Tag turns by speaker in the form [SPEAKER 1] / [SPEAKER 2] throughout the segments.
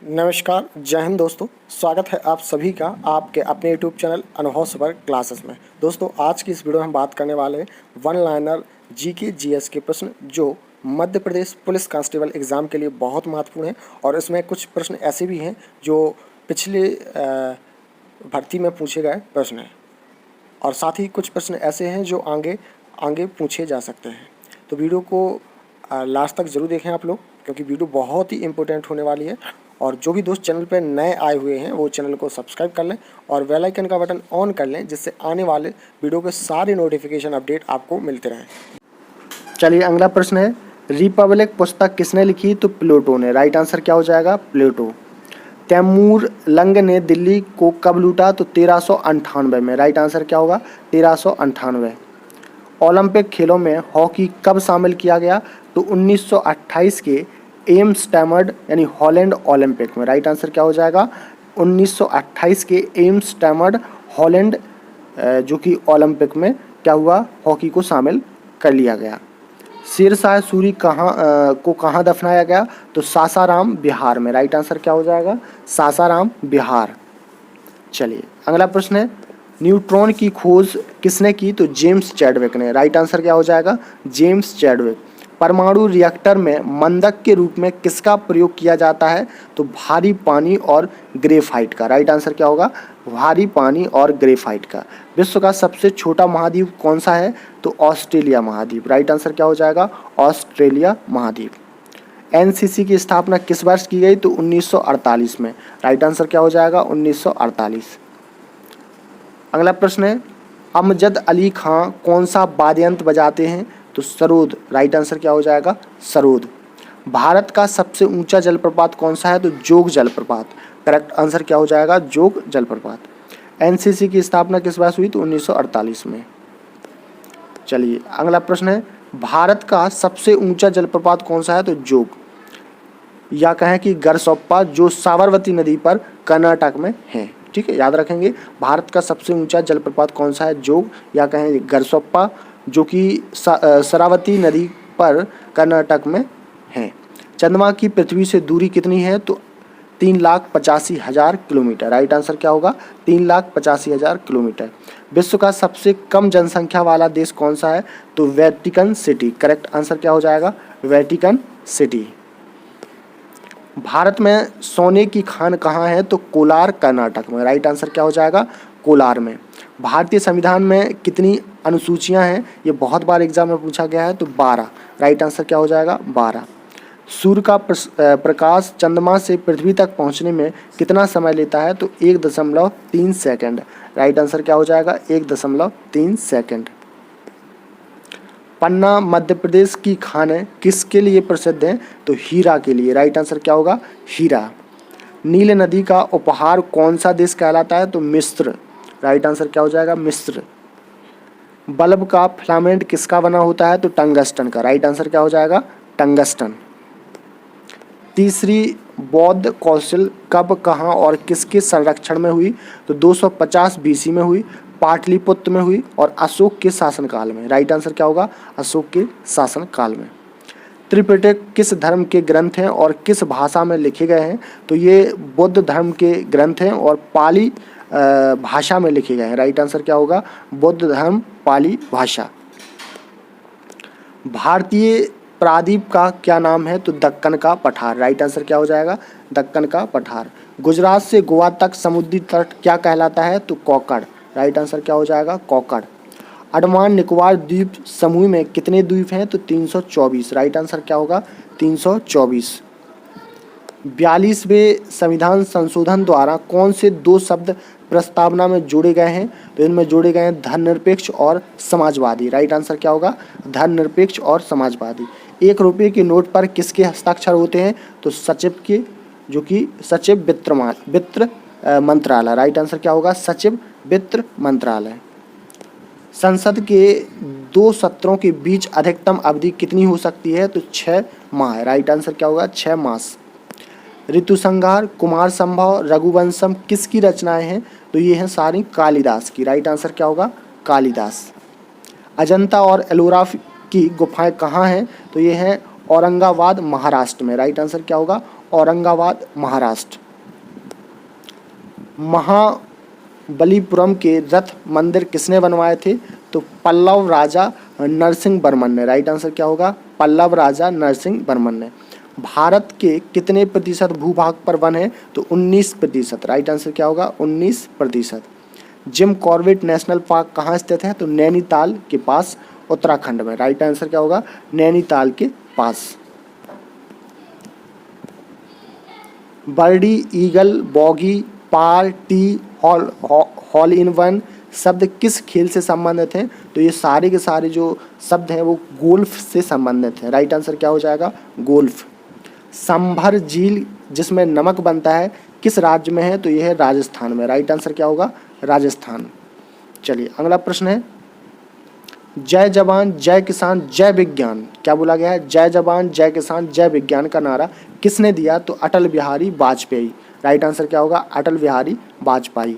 [SPEAKER 1] नमस्कार, जय हिंद दोस्तों। स्वागत है आप सभी का आपके अपने यूट्यूब चैनल अनुभव सबर क्लासेस में। दोस्तों, आज की इस वीडियो में हम बात करने वाले वन लाइनर जीके जीएस के प्रश्न जो Madhya Pradesh police constable exam के लिए बहुत महत्वपूर्ण हैं और इसमें कुछ प्रश्न ऐसे भी हैं जो पिछले भर्ती में पूछे गए प्रश्न हैं और साथ ही कुछ प्रश्न ऐसे हैं जो आगे पूछे जा सकते हैं। तो वीडियो को लास्ट तक ज़रूर देखें आप लोग, क्योंकि वीडियो बहुत ही इम्पोर्टेंट होने वाली है। और जो भी दोस्त चैनल पर नए आए हुए हैं वो चैनल को सब्सक्राइब कर लें और बेल आइकन का बटन ऑन कर लें, जिससे आने वाले वीडियो के सारे नोटिफिकेशन अपडेट आपको मिलते रहें। चलिए, अगला प्रश्न है, रिपब्लिक पुस्तक किसने लिखी? तो प्लेटो ने। राइट आंसर क्या हो जाएगा? प्लेटो। तैमूर लंग ने दिल्ली को कब लूटा? तो 1398 में। राइट आंसर क्या होगा? 1398। ओलंपिक खेलों में हॉकी कब शामिल किया गया? तो 1928 के एम्स्टर्डम यानी हॉलैंड ओलंपिक में। राइट आंसर क्या हो जाएगा? 1928 के एम्स्टर्डम हॉलैंड जो कि ओलंपिक में क्या हुआ? हॉकी को शामिल कर लिया गया। शेरशाह सूरी कहाँ दफनाया गया? तो सासाराम बिहार में। राइट आंसर क्या हो जाएगा? सासाराम बिहार। चलिए, अगला प्रश्न है, न्यूट्रॉन की खोज किसने की? तो जेम्स चैडविक ने। राइट आंसर क्या हो जाएगा? James Chadwick. परमाणु रिएक्टर में मंदक के रूप में किसका प्रयोग किया जाता है? तो भारी पानी और ग्रेफाइट का। राइट आंसर क्या होगा? भारी पानी और ग्रेफाइट का। विश्व का सबसे छोटा महाद्वीप कौन सा है? तो ऑस्ट्रेलिया महाद्वीप। राइट आंसर क्या हो जाएगा? ऑस्ट्रेलिया महाद्वीप। एनसीसी की स्थापना किस वर्ष की गई? तो 1948 में। राइट आंसर क्या हो जाएगा? 1948। अगला प्रश्न है, अमजद अली खां कौन सा वाद्य यंत्र बजाते हैं? तो सरोद। राइट आंसर क्या हो जाएगा? सरोद। भारत का सबसे ऊंचा जलप्रपात कौन सा है? तो जोग जलप्रपात। करेक्ट आंसर क्या हो जाएगा? जोग जलप्रपात। एनसीसी की स्थापना किस वर्ष हुई? तो 1948 में। चलिए, अगला प्रश्न है, भारत का सबसे ऊंचा जलप्रपात कौन सा है? तो जोग, या कहें कि गरसोप्पा, जो साबरमती नदी पर कर्नाटक में है। ठीक है, याद रखेंगे। भारत का सबसे ऊंचा जलप्रपात कौन सा है? जोग, या कहें गरसोप्पा, जो कि शरावती नदी पर कर्नाटक में है। चंद्रमा की पृथ्वी से दूरी कितनी है? तो 3,85,000 किलोमीटर। राइट आंसर क्या होगा? 3,85,000 किलोमीटर। विश्व का सबसे कम जनसंख्या वाला देश कौन सा है? तो वेटिकन सिटी। करेक्ट आंसर क्या हो जाएगा? Vatican city. भारत में सोने की खान कहाँ है? तो कोलार कर्नाटक में। राइट आंसर क्या हो जाएगा? कोलार में। भारतीय संविधान में कितनी अनुसूचियां हैं? ये बहुत बार एग्जाम में पूछा गया है। तो 12। राइट आंसर क्या हो जाएगा? 12। सूर्य का प्रकाश चंद्रमा से पृथ्वी तक पहुंचने में कितना समय लेता है? तो 1.3 सेकंड। राइट आंसर क्या हो जाएगा? 1.3 सेकंड। पन्ना मध्य प्रदेश की खानें किसके लिए प्रसिद्ध हैं? तो हीरा के लिए। राइट आंसर क्या होगा? हीरा। नील नदी का उपहार कौन सा देश कहलाता है? तो मिस्र। राइट आंसर क्या हो जाएगा? मिस्र। बल्ब का फिलामेंट किसका बना होता है? तो टंगस्टन का। राइट आंसर क्या हो जाएगा? टंगस्टन। तीसरी बौद्ध कौशल कब, कहाँ और किसके संरक्षण में हुई? तो 250 BC में हुई, पाटलिपुत्र में हुई और अशोक के शासनकाल में। राइट आंसर क्या होगा? अशोक के शासनकाल में। त्रिपिटक किस धर्म के ग्रंथ हैं और किस भाषा में लिखे गए हैं? तो ये बौद्ध धर्म के ग्रंथ हैं और पाली भाषा में लिखे गए हैं। राइट आंसर क्या होगा? बौद्ध धर्म, पाली भाषा। भारतीय प्रायद्वीप का क्या नाम है? तो दक्कन का पठार। राइट आंसर क्या हो जाएगा? दक्कन का पठार। गुजरात से गोवा तक समुद्री तट क्या कहलाता है? तो कोकड़। राइट आंसर क्या हो जाएगा? कोकड़। अंडमान निकोबार द्वीप समूह में कितने द्वीप हैं? तो 324। राइट आंसर क्या होगा? 324। 42वें संविधान संशोधन द्वारा कौन से 2 शब्द प्रस्तावना में जोड़े गए हैं? तो इनमें जोड़े गए हैं धर्मनिरपेक्ष और समाजवादी। राइट आंसर क्या होगा? धर्मनिरपेक्ष और समाजवादी। 1 रुपये के नोट पर किसके हस्ताक्षर होते हैं? तो सचिव के, जो कि सचिव वित्त मंत्रालय। राइट आंसर क्या होगा? सचिव वित्त मंत्रालय। संसद के 2 सत्रों के बीच अधिकतम अवधि कितनी हो सकती है? तो 6 माह। राइट आंसर क्या होगा? 6 मास। ऋतुसंहार, कुमार संभव, रघुवंशम किसकी रचनाएं हैं? तो ये हैं सारी कालिदास की। राइट आंसर क्या होगा? कालिदास। अजंता और एलोरा की गुफाएं कहाँ हैं? तो ये हैं औरंगाबाद महाराष्ट्र में। राइट आंसर क्या होगा? औरंगाबाद महाराष्ट्र। महाबलीपुरम के रथ मंदिर किसने बनवाए थे? तो पल्लव राजा नरसिंह वर्मन ने। राइट आंसर क्या होगा? पल्लव राजा नरसिंह वर्मन ने। भारत के कितने प्रतिशत भूभाग पर वन है? तो 19%। राइट आंसर क्या होगा? 19%। जिम कॉर्बेट नेशनल पार्क कहाँ स्थित है? तो नैनीताल के पास, उत्तराखंड में। राइट आंसर क्या होगा? नैनीताल के पास। Birdie, eagle, bogey, par, tee, hole in one शब्द किस खेल से संबंधित हैं? तो ये सारे के सारे जो शब्द हैं वो गोल्फ से संबंधित हैं। राइट आंसर क्या हो जाएगा? गोल्फ। संभर झील जिसमें नमक बनता है किस राज्य में है? तो यह है राजस्थान में। राइट आंसर क्या होगा? राजस्थान। चलिए अगला प्रश्न है, जय जवान जय किसान जय विज्ञान, क्या बोला गया है? जय जवान जय किसान जय विज्ञान का नारा किसने दिया? तो अटल बिहारी वाजपेयी। राइट आंसर क्या होगा? अटल बिहारी वाजपेयी।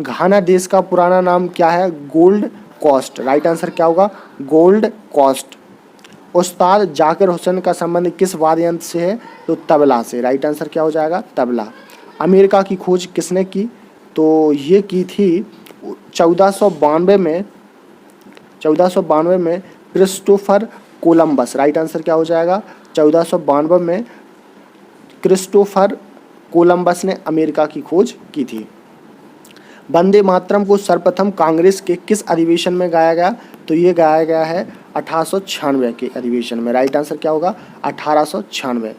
[SPEAKER 1] घाना देश का पुराना नाम क्या है? Gold coast. राइट आंसर क्या होगा? Gold Coast. उस्ताद जाकिर हुसैन का संबंध किस वाद्य यंत्र से है? तो तबला से। राइट आंसर क्या हो जाएगा? तबला। अमेरिका की खोज किसने की? तो ये की थी 1492 में क्रिस्टोफर कोलंबस। राइट आंसर क्या हो जाएगा? 1492 में क्रिस्टोफर कोलंबस ने अमेरिका की खोज की थी। वंदे मातरम को सर्वप्रथम कांग्रेस के किस अधिवेशन में गाया गया? तो ये गाया गया है 1896 के अधिवेशन में। राइट आंसर क्या होगा? 1896।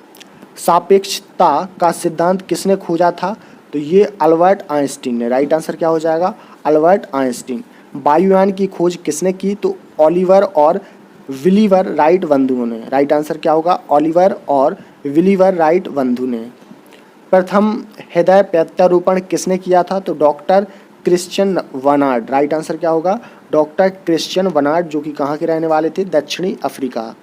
[SPEAKER 1] सापेक्षता का सिद्धांत किसने खोजा था? तो ये अल्बर्ट आइंस्टीन ने। राइट आंसर क्या हो जाएगा? Albert Einstein. वायुयान की खोज किसने की? तो ओलिवर और विलिवर राइट बंधुओं ने। राइट आंसर क्या होगा? ओलिवर और विलिवर राइट बंधु ने। प्रथम हृदय प्रत्यारोपण किसने किया था? तो डॉक्टर क्रिश्चियन वनार्ड। राइट आंसर क्या होगा? डॉक्टर क्रिश्चियन वनार्ड, जो कि कहाँ के रहने वाले थे? दक्षिणी अफ्रीका।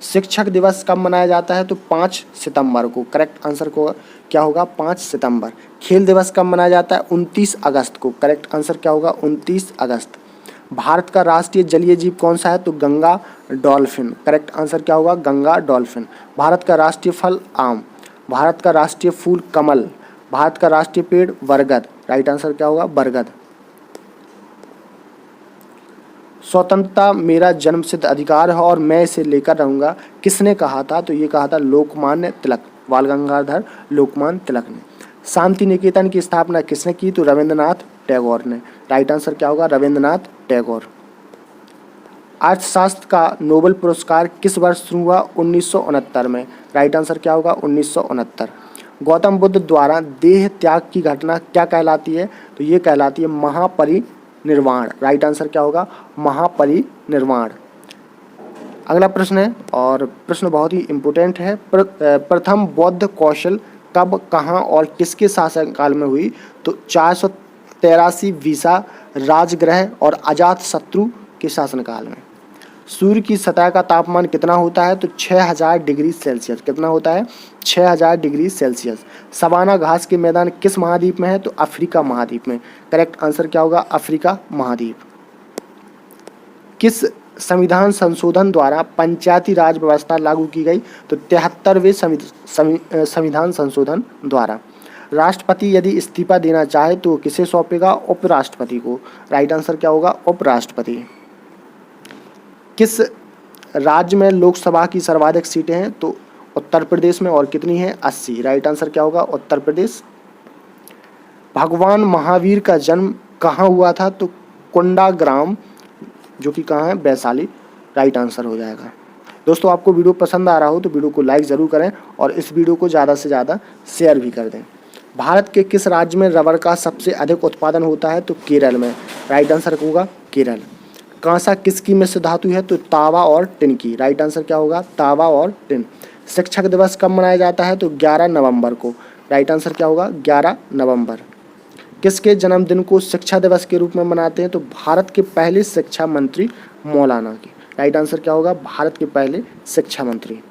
[SPEAKER 1] शिक्षक दिवस कब मनाया जाता है? तो 5 सितंबर को। करेक्ट आंसर को क्या होगा? 5 सितंबर। खेल दिवस कब मनाया जाता है? 29 अगस्त को। करेक्ट आंसर क्या होगा? 29 अगस्त। भारत का राष्ट्रीय जलीय जीव कौन सा है? तो गंगा डॉल्फिन। करेक्ट आंसर क्या होगा? गंगा डॉल्फिन। भारत का राष्ट्रीय फल आम। भारत का राष्ट्रीय फूल कमल। भारत का राष्ट्रीय पेड़ बरगद। राइट आंसर क्या होगा? बरगद। स्वतंत्रता मेरा जन्मसिद्ध अधिकार है और मैं इसे लेकर रहूंगा, किसने कहा था? तो ये कहा था लोकमान्य तिलक, बाल गंगाधर लोकमान्य तिलक ने। शांति निकेतन की स्थापना किसने की? तो रविंद्रनाथ टैगोर ने। राइट आंसर क्या होगा? रविंद्रनाथ टैगोर। अर्थशास्त्र का नोबेल पुरस्कार किस वर्ष शुरू हुआ? 1969 में। राइट आंसर क्या होगा? 1969। गौतम बुद्ध द्वारा देह त्याग की घटना क्या कहलाती है? तो ये कहलाती है महापरिनिर्वाण। राइट आंसर क्या होगा? महापरिनिर्वाण। अगला प्रश्न है, और प्रश्न बहुत ही इम्पोर्टेंट है। प्रथम बौद्ध कौशल कब, कहाँ और किसके शासनकाल में हुई? तो 483 वीसा राजगृह और अजातशत्रु के शासनकाल में। सूर्य की सतह का तापमान कितना होता है? तो 6000 डिग्री सेल्सियस। कितना होता है? 6000 डिग्री सेल्सियस। सवाना घास के मैदान किस महाद्वीप में है? तो अफ्रीका महाद्वीप में। करेक्ट आंसर क्या होगा? अफ्रीका महाद्वीप। किस संविधान संशोधन द्वारा पंचायती राज व्यवस्था लागू की गई? तो 73वें संविधान संशोधन द्वारा। राष्ट्रपति यदि इस्तीफा देना चाहे तो किसे सौंपेगा? उपराष्ट्रपति को। राइट आंसर क्या होगा? उपराष्ट्रपति। किस राज्य में लोकसभा की सर्वाधिक सीटें हैं? तो उत्तर प्रदेश में। और कितनी है? 80। राइट आंसर क्या होगा? उत्तर प्रदेश। भगवान महावीर का जन्म कहाँ हुआ था? तो कुंडाग्राम, जो कि कहाँ है? वैशाली। राइट आंसर हो जाएगा। दोस्तों, आपको वीडियो पसंद आ रहा हो तो वीडियो को लाइक ज़रूर करें और इस वीडियो को ज़्यादा से ज़्यादा शेयर भी कर दें। भारत के किस राज्य में रबर का सबसे अधिक उत्पादन होता है? तो केरल में। राइट आंसर होगा केरल। कांसा किसकी मिश्र धातु है? तो तांबा और टिन की। राइट आंसर क्या होगा? तांबा और टिन। शिक्षक दिवस कब मनाया जाता है? तो 11 नवंबर को। राइट आंसर क्या होगा? 11 नवंबर। किसके जन्मदिन को शिक्षा दिवस के रूप में मनाते हैं? तो भारत के पहले शिक्षा मंत्री मौलाना की। राइट आंसर क्या होगा? भारत के पहले शिक्षा मंत्री।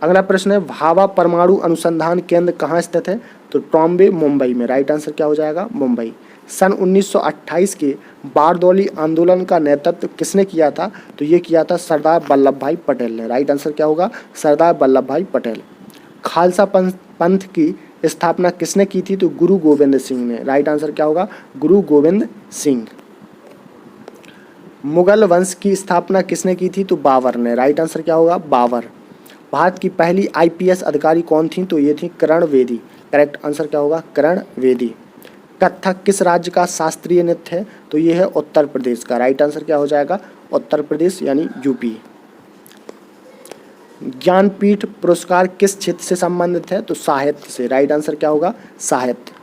[SPEAKER 1] अगला प्रश्न है, भाभा परमाणु अनुसंधान केंद्र कहाँ स्थित है? तो ट्रॉम्बे, मुंबई में। राइट आंसर क्या हो जाएगा? मुंबई। सन 1928 के बारदौली आंदोलन का नेतृत्व किसने किया था? तो ये किया था सरदार वल्लभ भाई पटेल ने। राइट आंसर क्या होगा? सरदार वल्लभ भाई पटेल। खालसा पंथ की स्थापना किसने की थी? तो गुरु गोविंद सिंह ने। राइट आंसर क्या होगा? गुरु गोविंद सिंह। मुगल वंश की स्थापना किसने की थी? तो बाबर ने। राइट आंसर क्या होगा? बाबर। भारत की पहली आईपीएस अधिकारी कौन थी? तो ये थी करण बेदी। करेक्ट आंसर क्या होगा? करण बेदी। कथक किस राज्य का शास्त्रीय नृत्य है? तो ये है उत्तर प्रदेश का। राइट आंसर क्या हो जाएगा? उत्तर प्रदेश यानी यूपी। ज्ञानपीठ पुरस्कार किस क्षेत्र से संबंधित है? तो साहित्य से। राइट आंसर क्या होगा? साहित्य।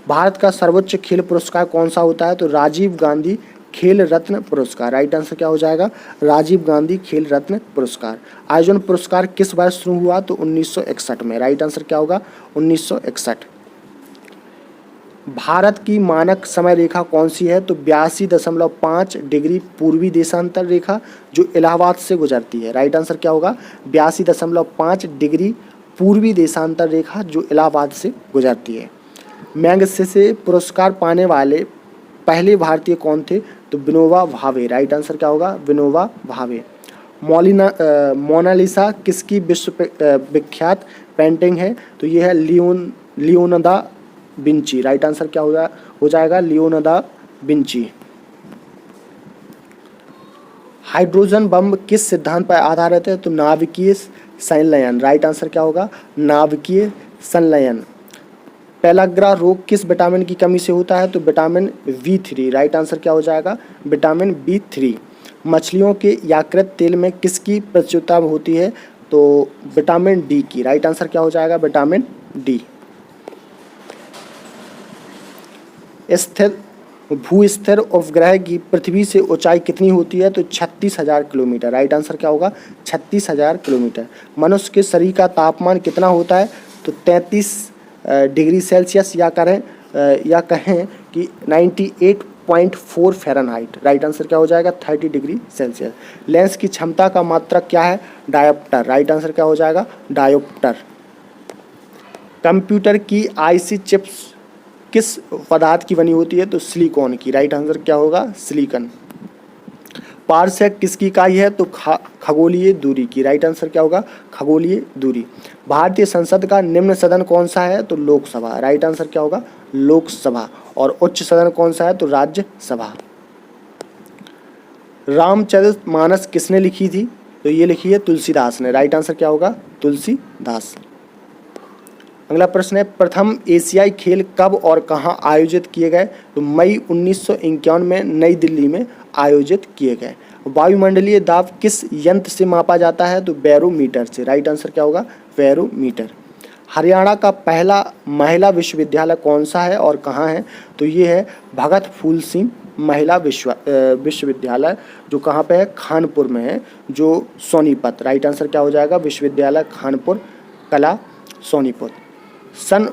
[SPEAKER 1] भारत का सर्वोच्च खेल पुरस्कार कौन सा होता है? तो राजीव गांधी खेल रत्न पुरस्कार। राइट आंसर क्या हो जाएगा? राजीव गांधी खेल रत्न पुरस्कार। अर्जुन पुरस्कार किस वर्ष शुरू हुआ? तो 1961 में। राइट आंसर क्या होगा? 1961। भारत की मानक समय रेखा कौन सी है? तो 82.5 डिग्री पूर्वी देशांतर रेखा जो इलाहाबाद से गुजरती है। राइट आंसर क्या होगा? 82.5 डिग्री पूर्वी देशांतर रेखा जो इलाहाबाद से गुजरती है। मैग्सेसे पुरस्कार पाने वाले पहले भारतीय कौन थे? तो विनोबा भावे। राइट आंसर क्या होगा? विनोबा भावे। मोनालिसा किसकी विश्व विख्यात पेंटिंग है? तो ये है लियोनार्डो विंची। राइट आंसर क्या हो जाएगा? Leonardo Vinci. हाइड्रोजन बम किस सिद्धांत पर आधारित है? तो नाभिकीय संलयन। राइट आंसर क्या होगा? नाभिकीय संलयन। पेलाग्रा रोग किस विटामिन की कमी से होता है? तो विटामिन B3। राइट आंसर क्या हो जाएगा? Vitamin B3। मछलियों के यकृत तेल में किसकी प्रचुरता होती है? तो विटामिन D की। राइट आंसर क्या हो जाएगा? Vitamin D। स्थिर भूस्थिर उपग्रह की पृथ्वी से ऊंचाई कितनी होती है? तो 36,000 किलोमीटर। राइट आंसर क्या होगा? 36,000 किलोमीटर। मनुष्य के शरीर का तापमान कितना होता है? तो 33 डिग्री सेल्सियस या कहें कि 98.4 फ़ारेनहाइट। राइट आंसर क्या हो जाएगा? 30 डिग्री सेल्सियस। लेंस की क्षमता का मात्रक क्या है? डायोप्टर। राइट आंसर क्या हो जाएगा? डायोप्टर। कंप्यूटर की आईसी चिप्स किस पदार्थ की बनी होती है? तो सिलिकॉन की। राइट आंसर क्या होगा? सिलिकॉन। पारसेक किसकी इकाई है? तो खगोलीय दूरी की। राइट आंसर क्या होगा? खगोलीय दूरी। भारतीय संसद का निम्न सदन कौन सा है? तो लोकसभा। राइट आंसर क्या होगा? लोकसभा। और उच्च सदन कौन सा है? तो राज्यसभा। रामचरितमानस किसने लिखी थी? तो ये लिखी है तुलसीदास ने। राइट आंसर क्या होगा? तुलसीदास। अगला प्रश्न है प्रथम एशियाई खेल कब और कहाँ आयोजित किए गए? तो मई 1951 में नई दिल्ली में आयोजित किए गए। वायुमंडलीय दाब किस यंत्र से मापा जाता है? तो बैरोमीटर से। राइट आंसर क्या होगा? बैरोमीटर। हरियाणा का पहला महिला विश्वविद्यालय कौन सा है और कहाँ है? तो ये है भगत फूल सिंह महिला विश्वविद्यालय जो कहाँ पे है? खानपुर में है, जो सोनीपत। राइट आंसर क्या हो जाएगा? विश्वविद्यालय खानपुर कला सोनीपत। सन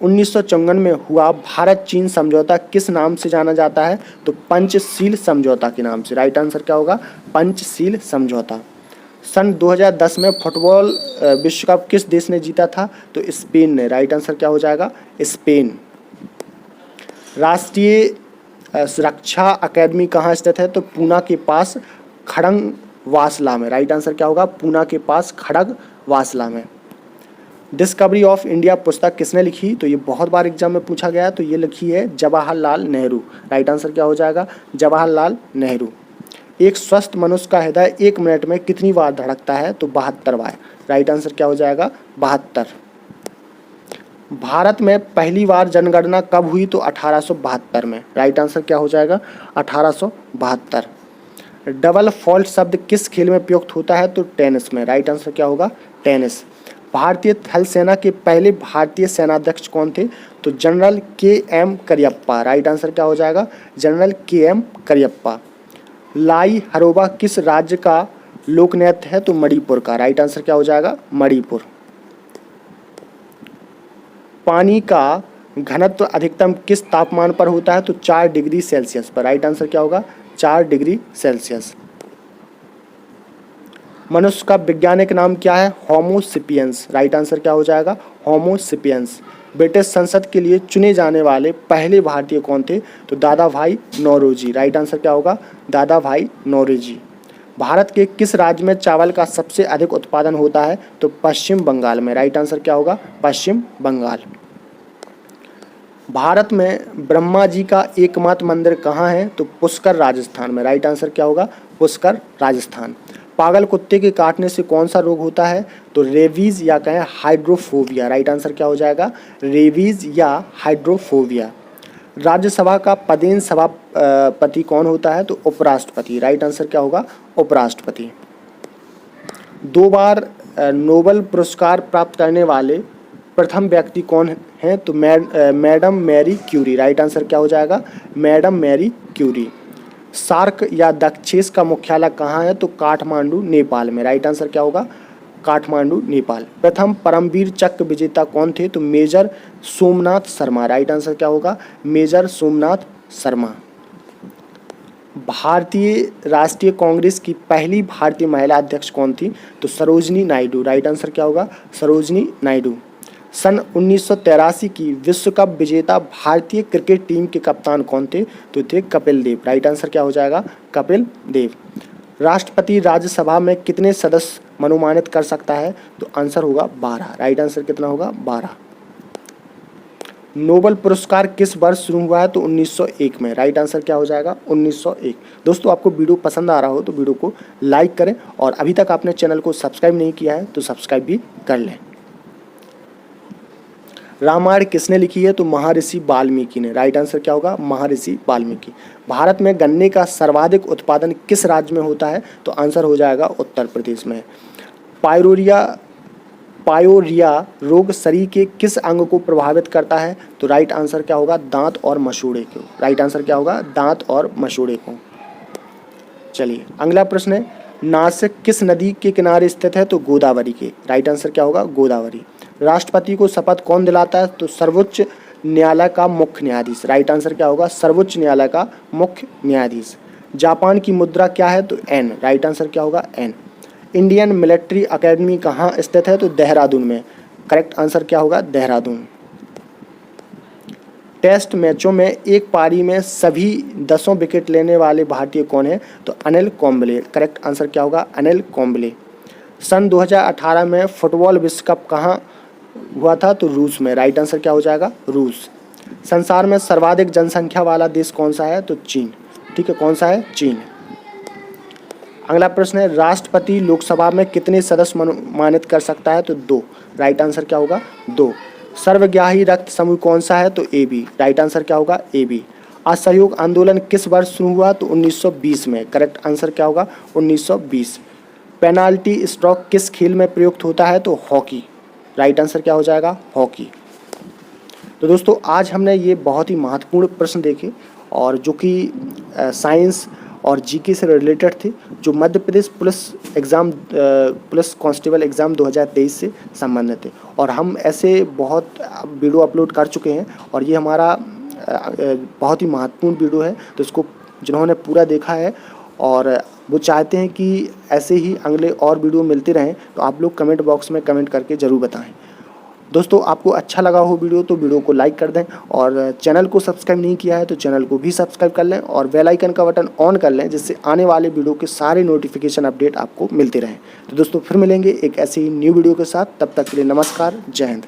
[SPEAKER 1] 1954 में हुआ भारत चीन समझौता किस नाम से जाना जाता है? तो पंचशील समझौता के नाम से। राइट आंसर क्या होगा? पंचशील समझौता। सन 2010 में फुटबॉल विश्व कप किस देश ने जीता था? तो स्पेन ने। राइट आंसर क्या हो जाएगा? स्पेन। राष्ट्रीय सुरक्षा अकेडमी कहाँ स्थित है? तो पूना के पास खड़गवासला में। राइट आंसर क्या होगा? पूना के पास खड़गवासला में। डिस्कवरी ऑफ इंडिया पुस्तक किसने लिखी? तो ये बहुत बार एग्जाम में पूछा गया, तो ये लिखी है जवाहरलाल नेहरू। राइट आंसर क्या हो जाएगा? जवाहरलाल नेहरू। एक स्वस्थ मनुष्य का हृदय 1 मिनट में कितनी बार धड़कता है? तो 72 बार। राइट आंसर क्या हो जाएगा? 72। भारत में पहली बार जनगणना कब हुई? तो 1872 में। राइट आंसर क्या हो जाएगा? 1872। डबल फॉल्ट शब्द किस खेल में प्रयुक्त होता है? तो टेनिस में। राइट आंसर क्या होगा? टेनिस। भारतीय थल सेना के पहले भारतीय सेनाध्यक्ष कौन थे? तो general KM Cariappa. Right answer क्या हो जाएगा? General KM Cariappa. लाई हरोबा किस राज्य का लोक नृत्य है? तो मणिपुर का। राइट आंसर क्या हो जाएगा? मणिपुर। पानी का घनत्व अधिकतम किस तापमान पर होता है? तो 4 डिग्री सेल्सियस पर। राइट आंसर क्या होगा? 4 डिग्री सेल्सियस। मनुष्य का वैज्ञानिक नाम क्या है? होमो सेपियंस। राइट आंसर क्या हो जाएगा? होमो सेपियंस। ब्रिटिश संसद के लिए चुने जाने वाले पहले भारतीय कौन थे? तो दादा भाई नौरोजी। राइट आंसर क्या होगा? दादा भाई नौरोजी। भारत के किस राज्य में चावल का सबसे अधिक उत्पादन होता है? तो पश्चिम बंगाल में। राइट आंसर क्या होगा? पश्चिम बंगाल। भारत में ब्रह्मा जी का एकमात्र मंदिर कहाँ है? तो पुष्कर राजस्थान में। राइट आंसर क्या होगा? पुष्कर राजस्थान। पागल कुत्ते के काटने से कौन सा रोग होता है? तो रेबीज या कहें हाइड्रोफोबिया। राइट आंसर क्या हो जाएगा? रेबीज या हाइड्रोफोबिया। राज्यसभा का पदेन सभापति कौन होता है? तो उपराष्ट्रपति। राइट आंसर क्या होगा? उपराष्ट्रपति। 2 बार नोबेल पुरस्कार प्राप्त करने वाले प्रथम व्यक्ति कौन हैं? तो madam Marie Curie. Right answer क्या हो जाएगा? Madam Marie Curie. सार्क या दक्षेस का मुख्यालय कहाँ है? तो काठमांडू नेपाल में। राइट आंसर क्या होगा? काठमांडू नेपाल। प्रथम परमवीर चक्र विजेता कौन थे? तो major Somnath Sharma. Right answer क्या होगा? मेजर सोमनाथ शर्मा। भारतीय राष्ट्रीय कांग्रेस की पहली भारतीय महिला अध्यक्ष कौन थी? तो सरोजनी नायडू। राइट आंसर क्या होगा? सरोजनी नायडू। सन 1983 की विश्व कप विजेता भारतीय क्रिकेट टीम के कप्तान कौन थे? तो थे कपिल देव। राइट आंसर क्या हो जाएगा? कपिल देव। राष्ट्रपति राज्यसभा में कितने सदस्य मनोमानित कर सकता है? तो आंसर होगा 12। राइट आंसर कितना होगा? 12। नोबेल पुरस्कार किस वर्ष शुरू हुआ है? तो 1901 में। राइट आंसर क्या हो जाएगा? 1901। दोस्तों आपको वीडियो पसंद आ रहा हो तो वीडियो को लाइक करें और अभी तक आपने चैनल को सब्सक्राइब नहीं किया है तो सब्सक्राइब भी कर लें। रामायण किसने लिखी है? तो महर्षि वाल्मीकि ने। राइट आंसर क्या होगा? महर्षि वाल्मीकि। भारत में गन्ने का सर्वाधिक उत्पादन किस राज्य में होता है? तो आंसर हो जाएगा उत्तर प्रदेश में। पायोरिया रोग शरीर के किस अंग को प्रभावित करता है? तो राइट आंसर क्या होगा? दांत और मसूड़े को। राइट आंसर क्या होगा? दांत और मसूड़े को। चलिए अगला प्रश्न है, नासिक किस नदी के किनारे स्थित है? तो गोदावरी के। राइट आंसर क्या होगा? गोदावरी। राष्ट्रपति को शपथ कौन दिलाता है? तो सर्वोच्च न्यायालय का मुख्य न्यायाधीश। राइट आंसर क्या होगा? सर्वोच्च न्यायालय का मुख्य न्यायाधीश। जापान की मुद्रा क्या है? तो एन। राइट आंसर क्या होगा? एन। इंडियन मिलिट्री अकेडमी कहाँ स्थित है? तो देहरादून में। करेक्ट आंसर क्या होगा? देहरादून। टेस्ट मैचों में एक पारी में सभी 10 विकेट लेने वाले भारतीय कौन है? तो अनिल कुंबले। करेक्ट आंसर क्या होगा? अनिल कुंबले। सन 2018 में फुटबॉल विश्व कप कहाँ हुआ था? तो रूस में। राइट आंसर क्या हो जाएगा? रूस। संसार में सर्वाधिक जनसंख्या वाला देश कौन सा है? तो चीन। ठीक है, कौन सा है? चीन। अगला प्रश्न है, राष्ट्रपति लोकसभा में कितने सदस्य मनोमानित कर सकता है? तो 2। राइट आंसर क्या होगा? 2। सर्वग्राही रक्त समूह कौन सा है? तो AB। राइट आंसर क्या होगा? AB। असहयोग आंदोलन किस वर्ष शुरू हुआ? तो 1920 में। करेक्ट आंसर क्या होगा? 1920। पेनाल्टी स्ट्रोक किस खेल में प्रयुक्त होता है? तो हॉकी। राइट आंसर क्या हो जाएगा? हॉकी। तो दोस्तों आज हमने ये बहुत ही महत्वपूर्ण प्रश्न देखे और जो कि साइंस और जीके से रिलेटेड थे, जो Madhya Pradesh police constable exam 2023 से संबंधित थे। और हम ऐसे बहुत वीडियो अपलोड कर चुके हैं और ये हमारा बहुत ही महत्वपूर्ण वीडियो है। तो इसको जिन्होंने पूरा देखा है और वो चाहते हैं कि ऐसे ही अगले और वीडियो मिलते रहें, तो आप लोग कमेंट बॉक्स में कमेंट करके ज़रूर बताएं। दोस्तों आपको अच्छा लगा हो वीडियो तो वीडियो को लाइक कर दें और चैनल को सब्सक्राइब नहीं किया है तो चैनल को भी सब्सक्राइब कर लें और बेल आइकन का बटन ऑन कर लें, जिससे आने वाले वीडियो के सारे नोटिफिकेशन अपडेट आपको मिलते रहें। तो दोस्तों फिर मिलेंगे एक ऐसी ही न्यू वीडियो के साथ, तब तक के लिए नमस्कार, जय हिंद।